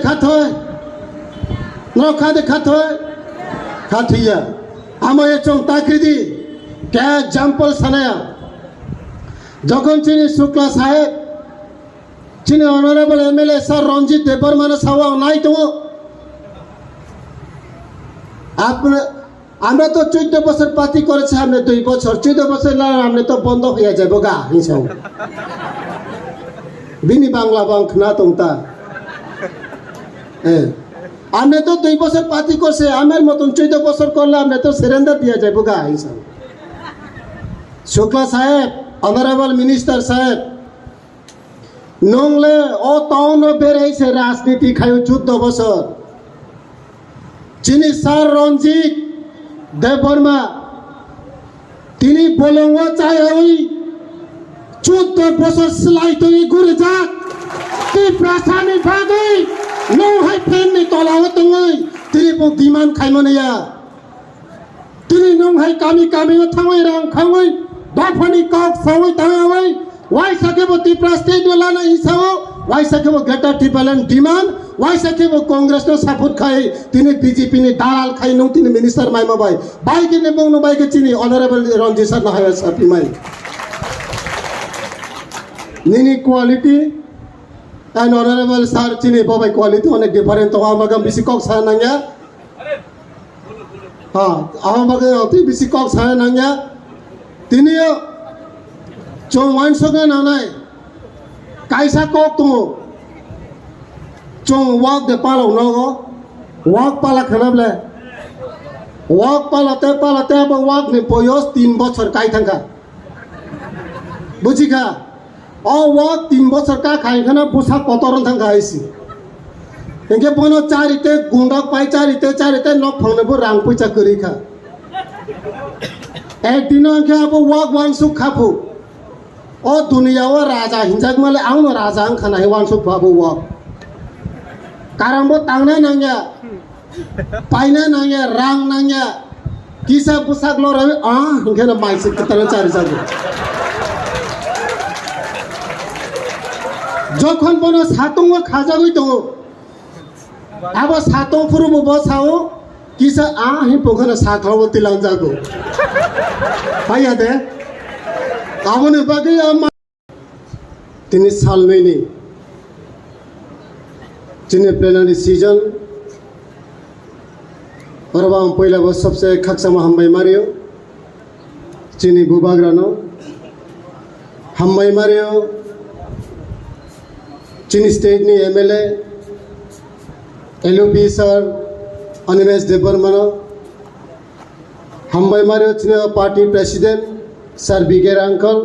खाथोय नखादे खाथोय खाथिया आमाय चों ताकृदी क्या एग्जाम्पल सनाया जखन चिनी शुक्ला साहेब चिनी ऑनरेबल एमएलए सर रंजित देबबर्मान सावा নাই তো আপনি আমরা তো 14 বছর পার্টি করেছি আপনি 2 বছর 14 বছর না আপনি তো বন্ধ হয়ে যাবে গা হিসাব বিনি বাংলা বাংক না তোমটা আপনি তো 2 বছর পার্টি করছে আমার মতন 14 বছর করলে আপনি তো সারেন্ডার দিয়ে যাবে গা হিসাব শুক্লা সাহেব অনারেবল মিনিস্টার সাহেব নংলে ও টাউন বেরাইছে রাজনীতি খায় 14 বছর চিনি স্যার রঞ্জিত দেববর্মা তিনি বলঙ্গ চাই ওই 14 বছর সেলাই তৈরি ঘুরে যাক কি প্রাসানি ভাগই নো হাই ফেননি তলাও তঙ্গই তিনি দিমান খাইমনিয়া তিনি নং হাই কামি কামিও থাঙই রাং খাঙই बाफनी कॉक सावई तावई वाई सके वो त्रिपुरा स्टेट वाला ना इसाओ वाई सके वो गेटा टिपलन डिमांड वाई सके वो कांग्रेस नो सपोर्ट खाई तिने बीजेपी ने दालाल खाई नो तिने मिनिस्टर माई माबाई बाई के ने बोंग नो बाई के चिनी ऑनरेबल रंजित सर ना है सपी माई निनी क्वालिटी एंड ऑनरेबल सर चिनी बाबाई क्वालिटी होने डिफरेंट तो हम अगर बिसी कॉक सा नंगा हाँ हम अगर अति बिसी कॉक सा नंगा তিনি চং ওয়ানসগে নানাই কাইসা কক তো চং ওয়াক দে পালো নগো ওয়াক পালা খানাবলে ওয়াক পালাতে আবার ওয়াক নি বয়স 3 বছর কাই থাকা বুঝিকা ও ওয়াক 3 বছর কা খাই খানা পোশাক কতরন থাকা আইছি একে বনো চারিতে গুন্ডক পাই চারিতে নক ফাংনেবো রাং পয়সা করি খা एक दिन के अब वाक वांसुक खापु ओ दुनिया वो राजा हिंजाक माले आउन राजा आं खाना है वांसुक बाबू वाक कारांबो तांगना नांग्या पाइना नांग्या रांग नांग्या किसा पुसाक लो रहे हिंगे ना माइसे कितना चारी जागे যখন বনো সাতং খাজা গই তো আবার সাতং ফুরু বসাও किसा ही पोखना साखाव तिलां जागो भाई दे आमने बागे तिनी साल में नहीं चिने प्लेनरी सीजन और वहाँ पहला वो सबसे खक्सा में हम भाई मारियो चिनी बुबाग्रानो हम भाई मारियो चिनी स्टेट नी MLA LOP sir Animesh Debbarma हम भाई मारे चिने पार्टी प्रेसिडेंट सर बिगेर अंकल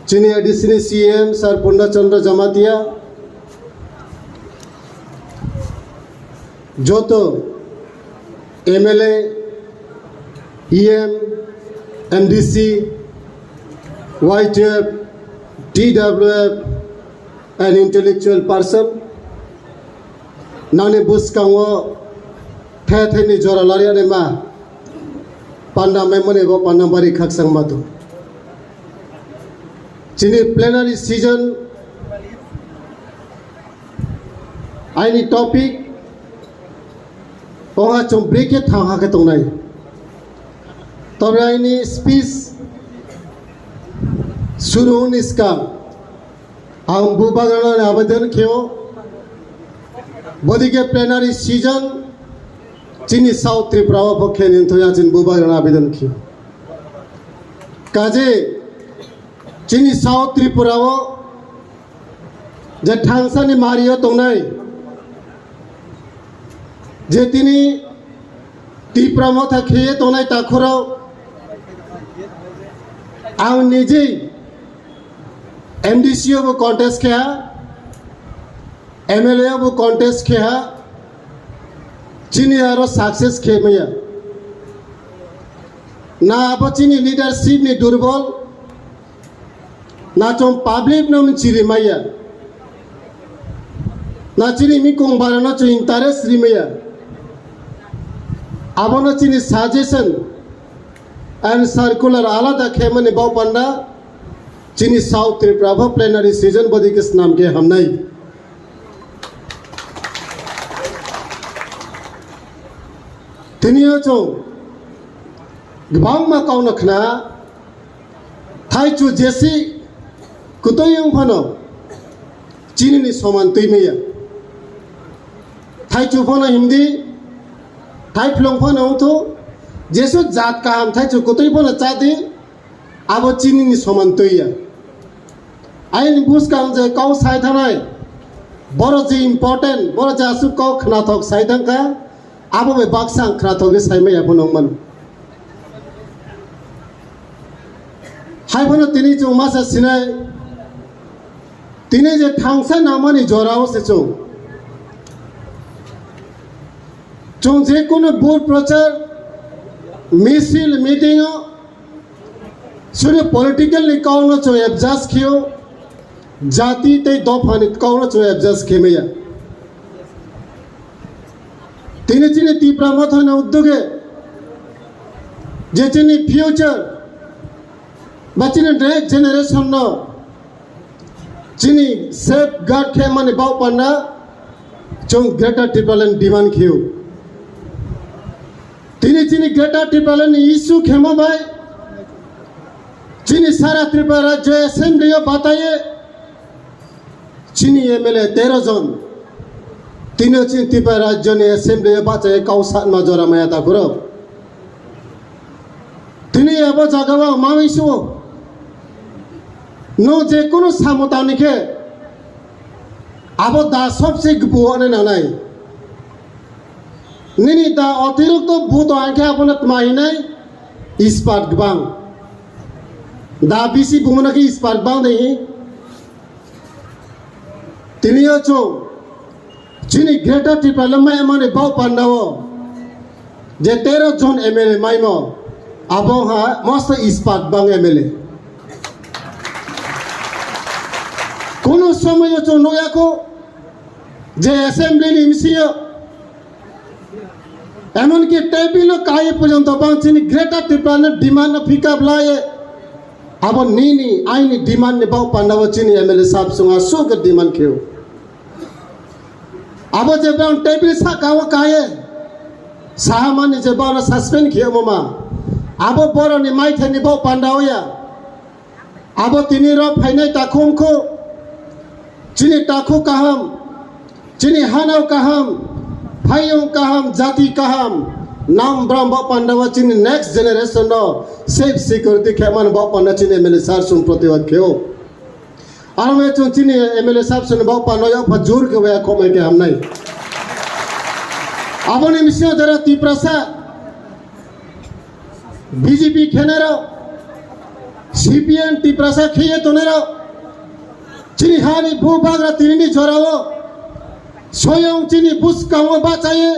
चिनी additional CM sir Purnachandra Jamatia जो तो MLA EM MDC YTF DWF and intellectual person नानी बुसकांगो थे थे नि जरा लारिया ने मा पांडा में मने गो पांडा बारी खक्संग मातो चिनी प्लेनरी सीजन आइनी टॉपिक ओहा चों ब्रेके थाहा के तोंनाय तबे आइनी स्पीच शुरू निस्का हम बुबागाना ने आवेदन कियो बदिके प्लेनरी सीजन चिनी साउथ त्रिपुरा पक्षे निंथया चिन बुबागाना आवेदन कियो काजे चिनी साउथ त्रिपुरा जे थांसानि मारियो तोंनाय जे तिनी त्रिपुरा मथा खेये तोंनाय ताखुराव आं निजे एमडीसी वो कॉन्टेस्ट किया एमएलए वो कॉन्टेस्ट किया चिनी यारो सक्सेस खे मैया ना अब चिनी लीडरशिप नि दुर्बल ना चों पब्लिक नो चिरी मैया ना चिनी मी कों बारना चो इंटरेस्ट री मैया अब न चिनी सजेशन एंड सर्कुलर आलादा खेमने बाव पंडा चिनी साउथ त्रिपुरा प्लेनरी सीजन बदी किस नाम के हम नहीं Tiniyo chong gbang ma kaw na khna thai chu jesi kutoyong phano chini ni soman tuimeya thai chu phano hindi thai phlong phano to jesu jat kam thai chu kutoy phano chati abo chini ni soman tuiya ain bus kam je kaw sai thanai boro je important boro ja su kaw khna thok sai thang ka abo be baksang khna thok ge sai meya phano man hai phano tini chu ma sa sinai tini je thangsa namani jorao se chung je kono board prachar misil meeting sure politically kauno chu adjust khiyo jati te dofani kauno chu adjust khemeya tini chini tipra mathana uddoge je chini future bachini next generation no chini safeguard khe mane bau panna chung greater triplan demand khiyo tini chini greater triplan issue khema bhai chini sara tripura rajya assembly bataye chini MLA 13 jon tino chini tripura rajya ni assembly bataye kausan ma jora maya ta kuro tini abo jagawa mamisu no je kono samotani ke abo da sobse gbuane na nai nini da অতিরিক্ত ভূত আঁকে আপনার মাহিনাই ইস্পাত গবাং da bisi bumuna ki ইস্পাত বাং নেই তিনিও চো চিনি গ্রেটার টিপালমা এমনে বাউ পান্ডাও যে 13 জন MLA মাইমো আবং হা মস্ত ইস্পাত বাং MLA কোন সময় চো নয়াকো যে অ্যাসেম্বলি নিমসিও এমনকি টেবিল কায়ে পর্যন্ত বাংচিনি গ্রেটার টিপ্লানের ডিমান্ড পিকআপ লায়ে আবার নিনি আইনি ডিমান্ড নে বাউ পান্ডাও চিনি MLA সাহেব সঙ্গে সুগ ডিমান্ড খেও আবার যে বাং টেবিল সাকাও কায়ে সাহামানি যে বাউ সাসপেন্ড খেও মামা আবার বড়নি মাইথানি বাউ পান্ডাও ইয়া আবার তিনি র ফাইনাই তাখুমখো চিনি তাখু কাহাম চিনি হানাও কাহাম भाइयों कहम जाति कहम नाम ब्रह्म पांडव चिनी नेक्स्ट जनरेशन नो सेफ सिक्योरिटी खेमन बापन चिनी MLA सार सुन प्रतिवाद खेओ और मैं चुन चिनी MLA साहब सुन बापन यो फजूर के वे को मैं के हम नहीं आबोनी मिसियो जरा तीप्रसा बीजेपी खेनेरो CPN तीप्रसा खेये तो नेरो चिनी हानी भूभागरा तिनी जोराओ स्वयं चिनी बुस काओ बाचाये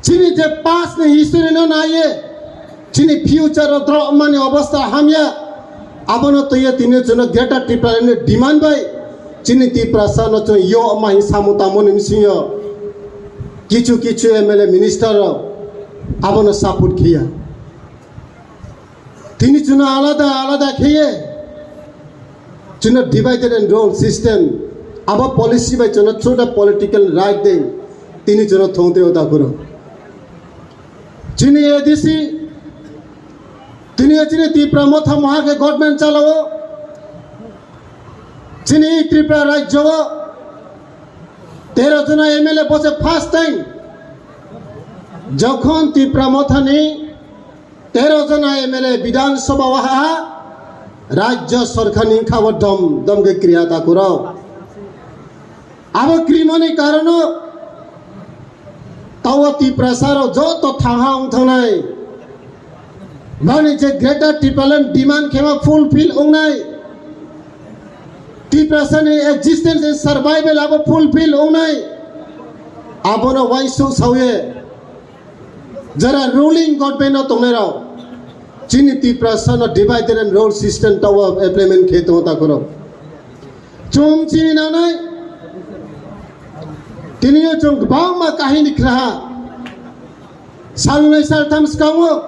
चिनी जे पास ने हिस्ट्री न नाये चिनी फ्यूचर द्र माने अवस्था हामिया आबनो तो ये तिने जन ग्रेटर ट्रिपल ने डिमांड बाय चिनी तीप्रसा न च यो माहि सामुता मोनिमसियो किछु किछु MLA मिनिस्टर आबनो सपोर्ट किया तिनी जन आलादा आलादा खेये चिन डिवाइडेड एंड रूल सिस्टम अब पॉलिसी बाय चनो छोटा पॉलिटिकल राइट दे तिनी जनो थोंते होता करो चिनी एडीसी तिनी चिनी त्रिपुरा मथा महा के गवर्नमेंट चलाओ चिनी त्रिपुरा राज्य 13 जना MLA बसे फर्स्ट टाइम যখন त्रिपुरा मथा ने 13 जना MLA विधानसभा वहा राज्य सरकार नि खाव दम दम के क्रियाता करो अब क्रिमनी कारण तावती प्रसार जो तो थाहा उठनाय माने जे ग्रेटर टिपलन डिमांड केमा फुलफिल होनाय टिप्रसन एक्जिस्टेंस एंड सर्वाइवल अब फुलफिल होनाय अब न वाइसो सावे जरा रूलिंग गवर्नमेंट तो मेरा चिनी टिप्रसन डिवाइडेड एंड रूल सिस्टम तो इम्प्लीमेंट खेत होता करो चुम चिनी नानाय तिनियो जों गोबां मा काहिनी रहा सालनै सालथाम सिगाङाव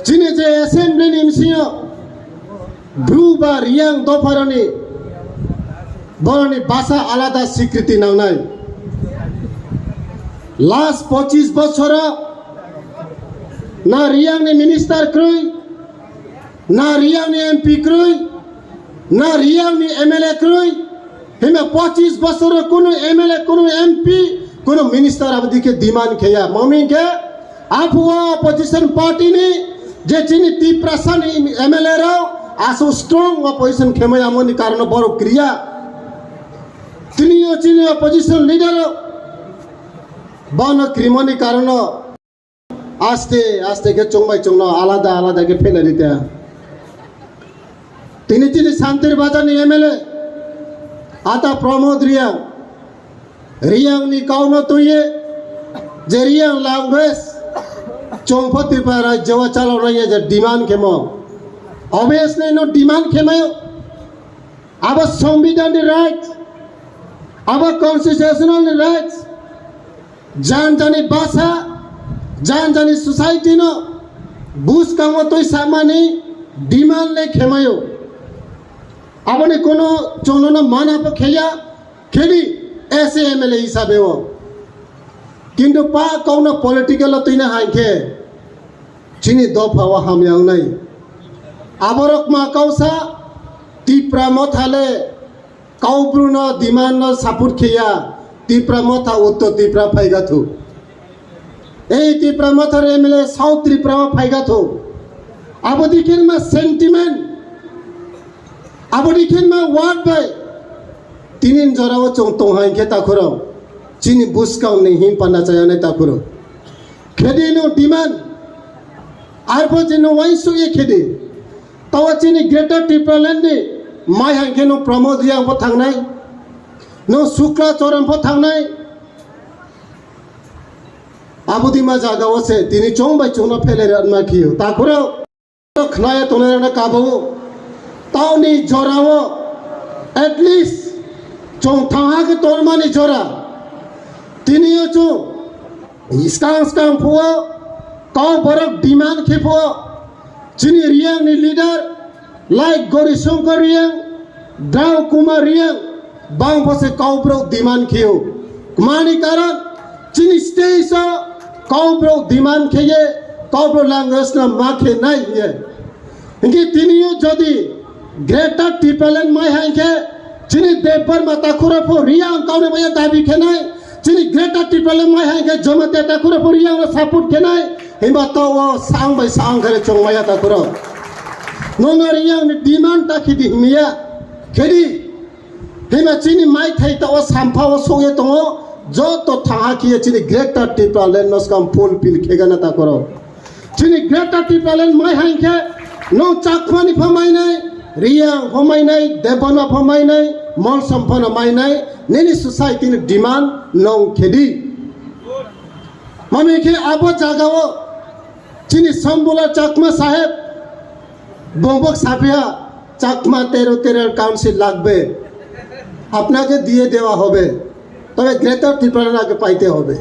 चिनि जे एसेम्बली निमसियो ब्रुबा रियां दफारनि बरनि भाषा आलादा स्वीकृति नांनाय Last 25 বছর না রিয়াংনি মিনিস্টার ক্রই না রিয়াংনি এমপি ক্রই না রিয়াংনি এমএলএ ক্রই হিমে 25 বছর কোনো এমএলএ কোনো এমপি কোনো মিনিস্টার আবদিকে ডিমান্ড খেয়া মমিকে আফুয়া অপোজিশন পার্টি নি যে চিনি তিপ্রাসান এমএলএ রাও আসো স্ট্রং অপোজিশন খেমে আমনি কারণ বড় ক্রিয়া তিনিও চিনি অপোজিশন লিডার বন ক্রিমনি কারণ আস্তে আস্তে কে চংবাই চংনা আলাদা আলাদা কে ফেলে দিতে তিনি শান্তির বাজানি এমএলএ आता प्रमोद रियांग नि काउनो तुये जे रियांग लैंग्वेज चौंपति पर राज्य चलो रही है जे डिमांड खेमो ऑब्वियसली नो डिमांड खेमायो अब संविधान राइट अब कॉन्स्टिट्यूशनल राइट जान जानी भाषा जान जानी सोसाइटी नो बुझ कामो तो सामानी डिमांड ले खेमायो अपने कोनो चोनो न माना पर खेया खेली ऐसे एमएलए हिसाबे वो किंतु पा कौनो पॉलिटिकल तो इन्हें हाई खे चिनी दो फावा हम याँ नहीं आबरक मा कौसा तीप्रा मोथाले काउब्रुनो दिमान न सापुट खेया तीप्रा मोथा उत्तो तीप्रा फाइगा थू ए तीप्रा मोथा रे एमएलए साउथ तीप्रा में फाइगा थू अब दिखें में सेंटिमेंट अब दिखें में वार्ड पे तीन जरा वो चोंतों हैं क्या ताकुरो चीनी बुस्का उन्हें हिम पन्ना चाहिए नहीं ताकुरो खेदे नो डिमांड आरपो जिनो वाइसु ये खेदे तो चीनी ग्रेटर ट्रिपलैंड ने माय हैं नो प्रमोद रियांग पर थांगनाय नो शुक्ला चौरम पर थांगनाय आबू दिमा जागा वो से तीन चोंग बाई चोंगना फैले रन्मा कियो ताकुरो तो खनाया तो नहीं रहना काबू ताऊनी जोरावो एटलीस्ट चोंग थांगा के तोर मानी जोरा तीनियो चो इसकांग फुआ काउ बरक डिमांड के फुआ चिनी रियांग नि लीडर लाइक गौरीशंकर रियांग द्राव कुमार रियांग बांग फसे काउ ब्रो डिमांड कियो कुमानी कारण चिनी स्टेज काउ ब्रो डिमांड किये काउ ब्रो लैंग्वेज ना माखे नहीं है इनकी तीनियो जोदी ग्रेटर ट्रिपलैंड माय हैं के चिनी देवर माता खुरफो रियांग काउने भैया दाबी के नहीं चिनी ग्रेटर ट्रिपलैंड माय हैं के जमते ता खुरफो रियांग सपोर्ट के नहीं हिम्मा तो वो सांग भाई सांग करे चोंग माया ता खुरो नोंगा रियांग ने डिमांड ता की दी हिमिया केदी हिम्मा चिनी माय थे तो वो सांपा वो सोये तो जो तो थाहा किए चिनी ग्रेटर ट्रिपलैंड नस काम फुल पिल खेगा ना ता खुरो चिनी ग्रेटर ट्रिपलैंड माय हैं के नो चाकवानी फमाई नहीं रियांग फमाई नहीं देवना फमाई नहीं मल संपन्न माई नहीं नेनी सोसाइटी ने डिमांड नों खेदी मम्मी के आबो जागाओ चिनी संबुला चकमा साहेब बोंबक साफिया चकमा तेरो काउंसिल लागबे अपना के दिए देवा होबे तबे ग्रेटर ट्रिपलैंड के पाइते होबे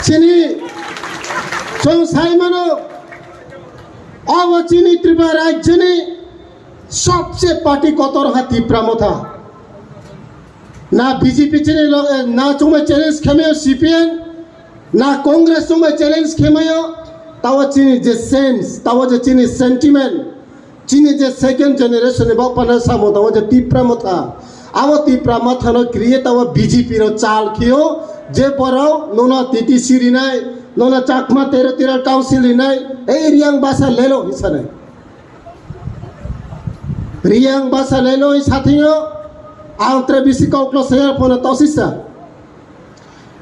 चिनी चों साइमनो अब चिनी त्रिपुरा राज्य ने सबसे पार्टी कतर हा तीप्रामो था ना बीजेपी चिनी ना चुमे चैलेंज खेमे सीपीएम ना कांग्रेस चुमे चैलेंज खेमे ताव चिनी जे सेंस ताव जे चिनी सेंटिमेंट चिनी जे सेकंड जनरेशन बा पना सामो ताव जे तीप्रामो था आवो तीप्रामो था न क्रिएट ताव बीजेपी रो चाल खियो जे परो नोना तीती सिरी नाय नोना चाकमा तेरो काउंसिल नाय ए रियांग बासा ले लो हिस्सा नहीं रियांग बासा ले लो इस साथियों आउट्रे बीसी काउक्लो शेयर फोन तोसिसा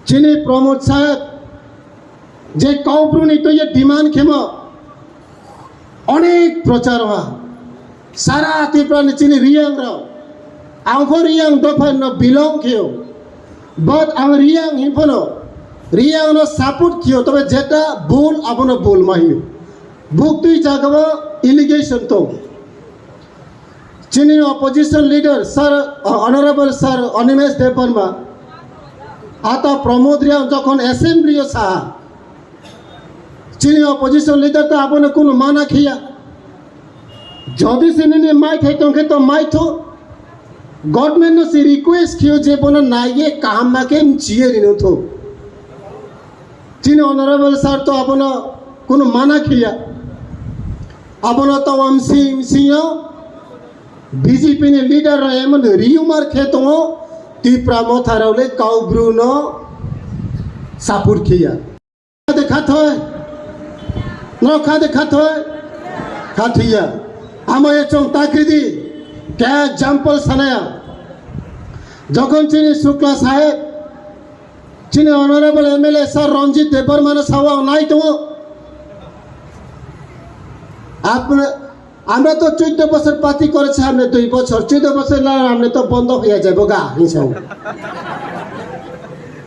चिनी प्रमोद साहब जे काउप्रुनी तो ये डिमांड खेमो अनेक प्रचार हुआ सारा तीप्रानी चिनी रियांग रो आउफो रियांग दोफन न बिलोंग कियो बट आंग रियांग हिफनो रियांग नो सपोर्ट कियो तबे जेटा बोल आपनो बोल माहियो बुक तुई जागवा इलिगेशन तो चिनी opposition leader sir honourable sir Animesh Debbarma आता प्रमोद रियांग जखन असेंबली सा चिनी ऑपोजिशन लीडर तो आपने कोनो माना खिया जदि सिने माइ थे तो माइ थो गवर्नमेंट नो से रिक्वेस्ट कियो जे बोनो नाये काम माके चिए रिनो थो चीन ऑनरेबल सर तो अपना कोनो माना किया अपना तो सिंह बीजेपी ने लीडर रहे मन रियुमार खेतों तीप्रा मोथारावले काउब्रुनो सापुर किया खाते न खाते खातिया हमारे चों ताकृति क्या एग्जाम्पल सनाया जखन चीनी शुक्ला साहेब चीनी honourable MLA sir Ranjit Debbarma सावा नाई तो आपने আমরা তো 14 বছর পার্টি করেছে আমরা 2 বছর 14 বছর না আমরা তো বন্ধ হয়ে যাব গা হিসাব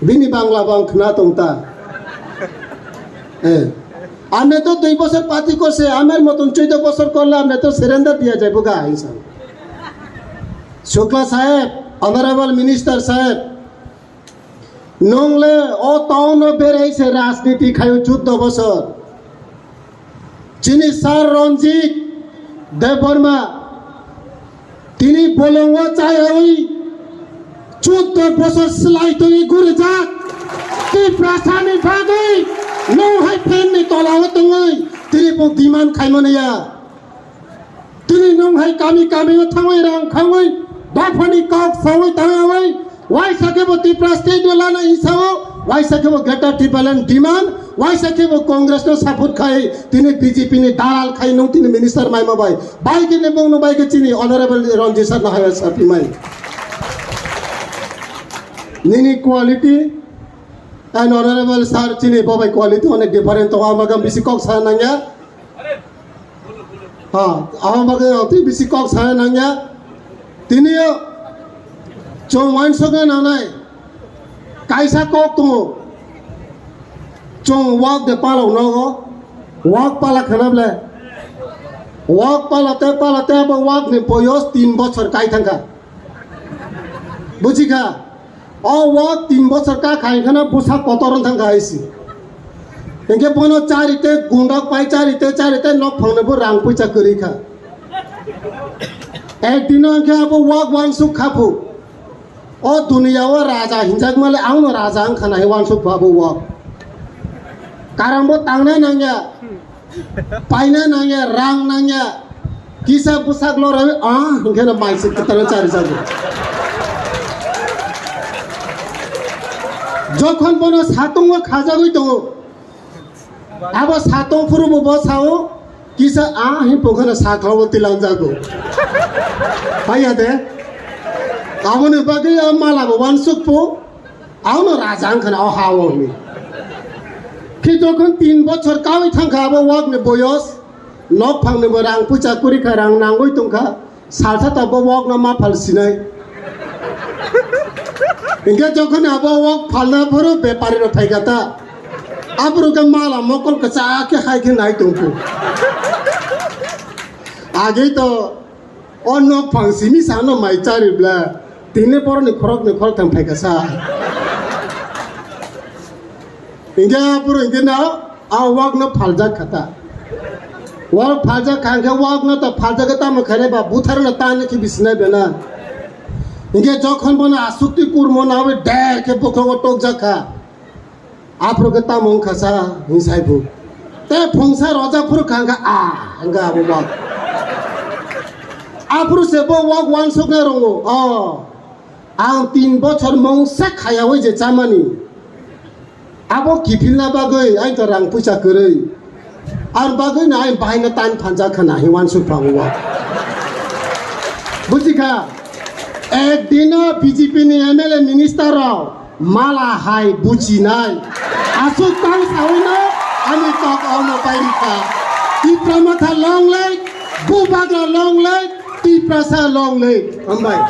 বিনি বাংলা বাংক না তোমটা আমরা তো 2 বছর পার্টি করছে আমার মতন 14 বছর করলে আমরা তো সারেন্ডার দিয়া যাব গা হিসাব শুক্লা সাহেব অনারেবল মিনিস্টার সাহেব নংলে ও টাউন বেরাইছে রাজনীতি খায় 14 বছর চিনি স্যার রঞ্জিত देवबर्मा তিনি বলঙ্গ চাই ওই 14 বছর সেলাই তৈরি ঘুরে যাক কি প্রাসানি ভাগই নো হাই ফেন নি তলাও তঙ্গই তিনি দিমান খাইমনিয়া তিনি নং হাই কামি থাঙ্গই রাং খাঙ্গই বাফনি কক সাওই তাঙ্গাই ওয়াই সাকেবো তিপ্রাস্তে দলানা ইসাও ওয়াই সাকেবো গ্রেটার টিপালেন ডিমান্ড ওয়াই সাকেবো কংগ্রেস নো সাপোর্ট খাই তিনি বিজেপি নি দালাল খাই নো তিনি মিনিস্টার মাইমা বাই বাইকে নে বংনো বাইকে চিনি অনারেবল রঞ্জিত স্যার না হয় সাপি মাই নিনি কোয়ালিটি এন্ড অনারেবল স্যার চিনি বাবাই কোয়ালিটি অনেক ডিফারেন্ট তো আমাগাম বেশি কক সা নাঙ্গা হ্যাঁ আমাগাম অতি বেশি কক সা নাঙ্গা তিনি চং ওয়ান সঙ্গে নানাই কাইসা কক তো চং ওয়াক দে পালাও নগো ওয়াক পালা খানাবলে ওয়াক পালাতে আবার ওয়াক নি বয়স 3 বছর কাই থাকা বুঝিখা ও ওয়াক 3 বছর কা খাই খানা পোশাক কতরন থাকা আইসি একে বনো চারিতে গুন্ডক পাই চারিতে নক ফাংনেবো রাং পয়সা করি খা একদিন আগে আবার ওয়াক ওয়ানসুক খাবো ও দুনিয়াও রাজা হিনজাক মালে আউনো রাজা আং খানা হে ওয়ানসুক ভাবো ওয়াক কারণ তাংনা নাঙ্গা পাইনা নাঙ্গা রাং নাঙ্গা কিসা পোশাক লড়ে হিংখানে মাইসে তারা চারি যাবে যখন বনো সাতং খাজাগই দङ আবার সাতং ফুরবো বসাও কিসা হি পোখানে সাখাও তিলাং যাগো ভাইয়া দে আমনে বাগে মালাবো ওয়ানসুক পো আউনো রাজা আং খানা হাওও নি কি যখন 3 বছর কাউই থাকা আবার ওয়াক নে বয়স নক ফাংনেবো রাং পয়সা করি খা রাং নাঙ্গই তংখা সালসা তাবো ওয়াক না মা ফালসিনাই ইনকে যখন আবার ওয়াক ফালনা ভরো ব্যাপারীর ফাইগাতা আবরুকে মালা মকল কচা কে খাইকে নাই তংকু আগে তো অন্য ফাংসিমি সানো মাই চারিবলা তিনে পর নি খরক থাম ফাইগাসা ইনকে পুরো ইনকে না ওয়াক না ফালজা খাতা ওয়াক ফালজা খাঙ্গে ওয়াক না তো ফালজা গতা ম খারে বা বুথার না তানে কি বিসনা বেনা ইনকে যখন বনা আসুক্তি কুরমো না হবে ডের কে বকো টক জাখা আপরো গতা মং খাসা হিসাইবু তে ফংসা রজাপুর খাঙ্গা হাঙ্গা ওয়াক আপরো সেবো ওয়াক ওয়ান সুগনা রঙো আং 3 বছর মং সা খায়া হই যে জামানি আবো কিফিলনা বাগৈ আই তো রাং পয়সা কरै আর বাগৈ না আই বাইনা তান ফানজা খানা হিওয়ান সুফাওয়া বুঝিখা একদিন বিজেপি নি এমএলএ মিনিস্টার মালা হাই বুঝি নাই আসু তাই সাউনা আমি কক অন বাইরিখা তি প্রমাথা লং লাই বুবাগা লং লাই তি প্রসা লং লাই আমবাই